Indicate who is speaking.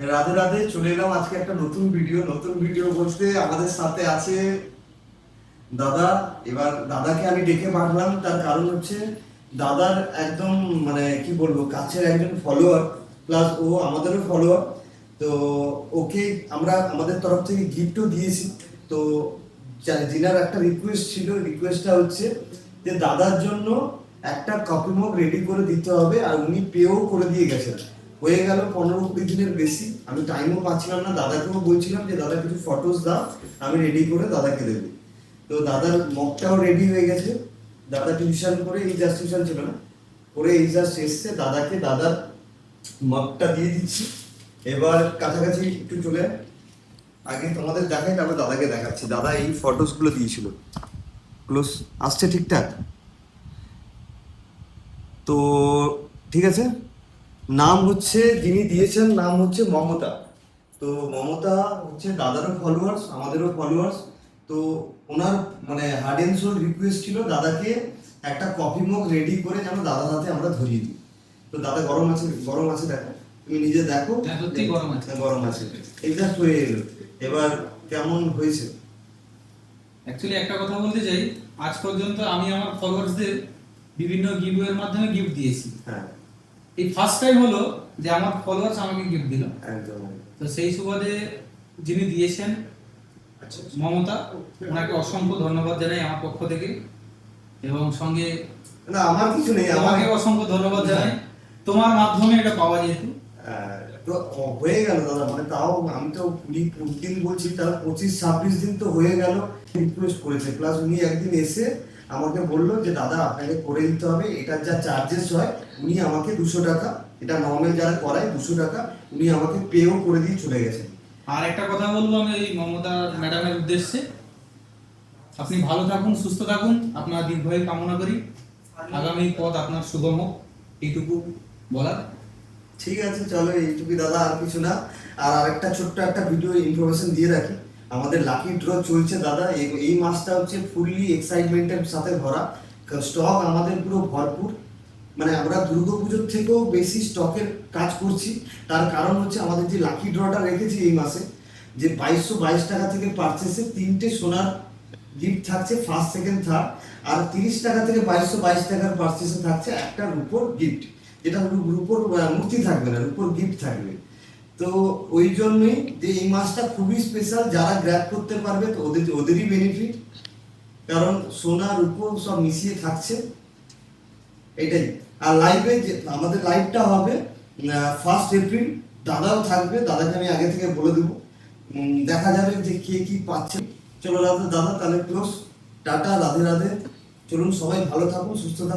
Speaker 1: রাধে রাধে, চলে এলাম আজকে একটা নতুন ভিডিও বলতে আমাদের সাথে আছে দাদা। এবার দাদাকে আমি ডেকে পাঠালাম, তার কারণ হচ্ছে দাদার একদম মানে কি বলবো কাছের একজন ফলোয়ার, প্লাস ও আমাদেরও ফলোয়ার। তো ওকে আমরা আমাদের তরফ থেকে গিফটও দিয়েছি। তো জিনার একটা রিকোয়েস্ট ছিল, রিকোয়েস্টটা হচ্ছে যে দাদার জন্য একটা কপি মগ রেডি করে দিতে হবে, আর উনি পেও করে দিয়ে গেছেন। হয়ে গেল 15-20 দিনের বেশি, আমি টাইমও পাচ্ছিলাম না। দাদাকেও বলছিলাম যে দাদা কিছু ফটোস দাও, আমি রেডি করে দাদাকে দেবো। তো দাদার মগটাও রেডি হয়ে গেছে। দাদা টিউশন করে, এই জাস্ট টিউশন ছিল না, করে এই জাস্ট এসছে। দাদাকে দাদার মগটা দিয়ে দিচ্ছি। এবার কাছাকাছি একটু চলে আয়। আগে তোমাদের দেখাই, তারপর দাদাকে দেখাচ্ছি। দাদা এই ফটোস গুলো দিয়েছিল। ক্লোজ আসছে ঠিকঠাক তো? ঠিক আছে। নাম হচ্ছে, যিনি দিয়েছেন নাম হচ্ছে মমতা। তো মমতা হচ্ছে দাদারও ফলোয়ার্স, আমাদেরও ফলোয়ার্স। তো ওনার মানে হার্ড অ্যান্ড সোল রিকোয়েস্ট ছিল দাদাকে একটা কফি মগ রেডি করে যেন দাদার হাতে আমরা ধরিয়ে দিই। তো দাদা গরম আছে, গরম আছে, দেখো তুমি নিজে দেখো।
Speaker 2: সত্যি গরম আছে।
Speaker 1: গরম আছে, এই জাস্ট হয়ে এলো। এবার কেমন হয়েছে?
Speaker 2: অ্যাকচুয়ালি একটা কথা বলতে চাই, আজ পর্যন্ত আমি আমার ফলোয়ার্সদের বিভিন্ন গিভওয়ের মাধ্যমে গিফট দিয়েছি।
Speaker 1: হ্যাঁ,
Speaker 2: এই ফার্স্ট টাইম হলো যে আমার ফলোয়ার্স আমাকে গিফট দিল।
Speaker 1: একদম।
Speaker 2: তো সেই সুবাদে যিনি দিয়েছেন
Speaker 1: আচ্ছা,
Speaker 2: মমতা, ওনাকে অসংখ্য ধন্যবাদ জানাই আমার পক্ষ থেকে, এবং সঙ্গে
Speaker 1: না আমার কিছু নেই, আমার
Speaker 2: তোমাকে অসংখ্য ধন্যবাদ জানাই, তোমার মাধ্যমে এটা পাওয়া যেহেতু।
Speaker 1: তো হয়ে গেল দাদা, মানে তাও আমি তো 20-25 দিন বলছি, তাও 25-26 দিন তো হয়ে গেল। রিকোয়েস্ট করেছে, প্লাস উনি একদিন এসে আমাকে বললো যে দাদা আপনাকে করে দিতে হবে, এটার যা চার্জেস হয় উনি আমাকে 200 টাকা, এটা নর্মাল যারা করায় 200 টাকা, উনি আমাকে পেও করে দিয়ে চলে গেছেন।
Speaker 2: আর একটা কথা বলবো আমি এই মমতা ম্যাডামের উদ্দেশ্যে, আপনি ভালো থাকুন, সুস্থ থাকুন, আপনার দীর্ঘায়ু কামনা করি, আগামী পথ আপনার শুভম হোক, এইটুকু বলার।
Speaker 1: ঠিক আছে, চলো এইটুকুই দাদা, আর কিছু না। আর আরেকটা ছোট্ট একটা ভিডিও ইনফরমেশন দিয়ে রাখি, আমাদের লাকি ড্র চলছে দাদা। এই মাসটা হচ্ছে ফুললি এক্সাইটমেন্টের সাথে ভরা, স্টক আমাদের পুরো ভরপুর। মানে আমরা দুর্গাপুজোর থেকেও বেশি স্টকের কাজ করছি। তার কারণ হচ্ছে আমাদের যে লাকি ড্রটা রেখেছি এই মাসে, যে 2222 টাকা থেকে পারচেসে 3টে সোনার গিফট থাকছে, ফার্স্ট সেকেন্ড থার্ড। আর 30 টাকা থেকে 2222 টাকার পারচেসে থাকছে একটা রূপোর গিফট, যেটা রূপোর মূর্তি থাকবে না, রূপোর গিফট থাকবে। তো ওই জন্যই যে এই মাসটা খুবই স্পেশাল, যারা গ্র্যাব করতে পারবে তো ওদেরই বেনিফিট, কারণ সোনা রূপো সব মিশিয়ে থাকছে, এটাই। আর লাইভে যে আমাদের লাইভটা হবে 1 এপ্রিল, দাদাও থাকবে, দাদাকে আমি আগে থেকে বলে দেবো। দেখা যাবে যে কে কি পাচ্ছে। চলো দাদা, দাদা তাহলে ক্লোজ, টাটা, রাধে রাধে। চলুন সবাই ভালো থাকুন, সুস্থ থাকুন।